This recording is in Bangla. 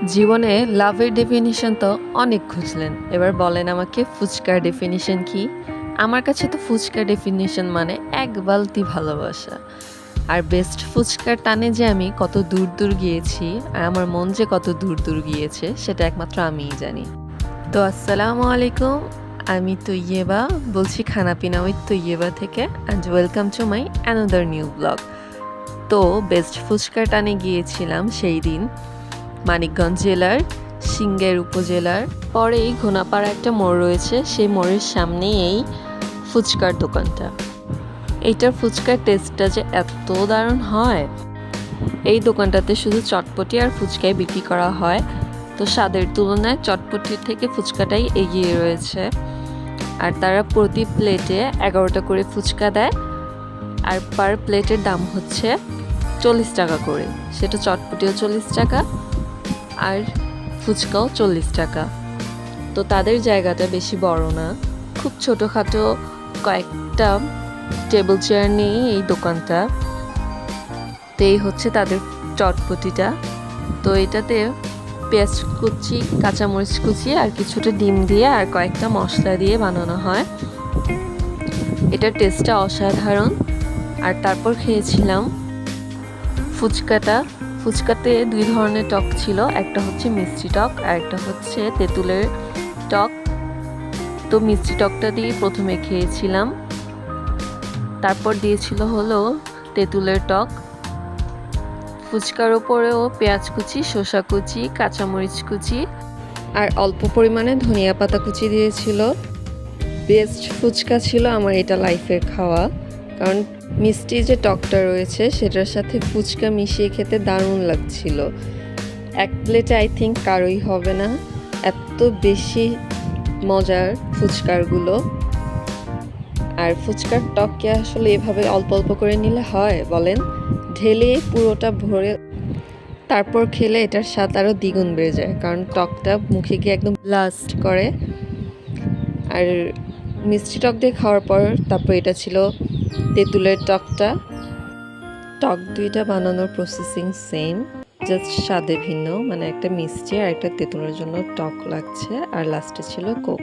জীবনে লাভের ডেফিনিশন তো অনেক খুঁজলেন, এবার বলেন আমাকে ফুচকার ডেফিনিশন কি? আমার কাছে তো ফুচকার ডেফিনিশন মানে এক বালতি ভালোবাসা। আর বেস্ট ফুচকার টানে যে আমি কত দূর দূর গিয়েছি আর আমার মন যে কত দূর দূর গিয়েছে সেটা একমাত্র আমিই জানি। তো আসসালামু আলাইকুম, আমি তৈয়বা বলছি খানাপিনা উইথ তৈয়বা থেকে, and welcome to my another new blog. তো বেস্ট ফুচকার টানে গিয়েছিলাম সেই দিন মানিকগঞ্জ জেলার সিংড়াইর উপজেলার পরেই ঘোনাপাড়া একটা মোড় রয়েছে, সেই মোড়ের সামনেই এই ফুচকার দোকানটা। এইটার ফুচকার টেস্টটা যে এত দারুণ হয়। এই দোকানটাতে শুধু চটপটি আর ফুচকাই বিক্রি করা হয়, তো স্বাদের তুলনায় চটপটির থেকে ফুচকাটাই এগিয়ে রয়েছে। আর তারা প্রতি প্লেটে 11টা করে ফুচকা দেয়, আর পার প্লেটের দাম হচ্ছে 40 টাকা করে। সেটা চটপটিও 40 টাকা আর ফুচকাও 40 টাকা। তো তাদের জায়গাটা বেশি বড় না, খুব ছোটোখাটো কয়েকটা টেবিল চেয়ার নিয়ে এই দোকানটা। তো এই হচ্ছে তাদের চটপটিটা। তো এটাতে পেঁয়াজ কুচি, কাঁচামরিচ কুচি আর কিছুটা ডিম দিয়ে আর কয়েকটা মশলা দিয়ে বানানো হয়। এটার টেস্টটা অসাধারণ। আর তারপর খেয়েছিলাম ফুচকাতে 2 ধরনের টক ছিল, একটা হচ্ছে মিষ্টি টক আর একটা হচ্ছে তেঁতুলের টক। তো মিষ্টি টকটা দিয়ে প্রথমে খেয়েছিলাম, তারপর দিয়েছিল হলো তেঁতুলের টক। ফুচকার ওপরেও পেঁয়াজ কুচি, শসা কুচি, কাঁচামরিচ কুচি আর অল্প পরিমাণে ধনিয়া পাতা কুচি দিয়েছিল। বেস্ট ফুচকা ছিল আমার এটা লাইফের খাওয়া, কারণ মিষ্টি যে টকটা রয়েছে সেটার সাথে ফুচকা মিশিয়ে খেতে দারুণ লাগছিল। এক প্লেটে আই থিঙ্ক কারোই হবে না, এত বেশি মজার ফুচকারগুলো। আর ফুচকার টককে আসলে এভাবে অল্প অল্প করে নিলে হয় বলেন? ঢেলে পুরোটা ভরে তারপর খেলে এটার স্বাদ আরও দ্বিগুণ বেড়ে যায়, কারণ টকটা মুখে গিয়ে একদম ব্লাস্ট করে। আর মিষ্টি টক দিয়ে খাওয়ার পর তারপর এটা ছিল তেঁতুলের টকটা। টক দুইটা বানানোর প্রসেসিং সেম, জাস্ট স্বাদে ভিন্ন, মানে একটা মিষ্টি আর একটা তেঁতুলের জন্য টক লাগছে, আর লাস্টে ছিল কোক।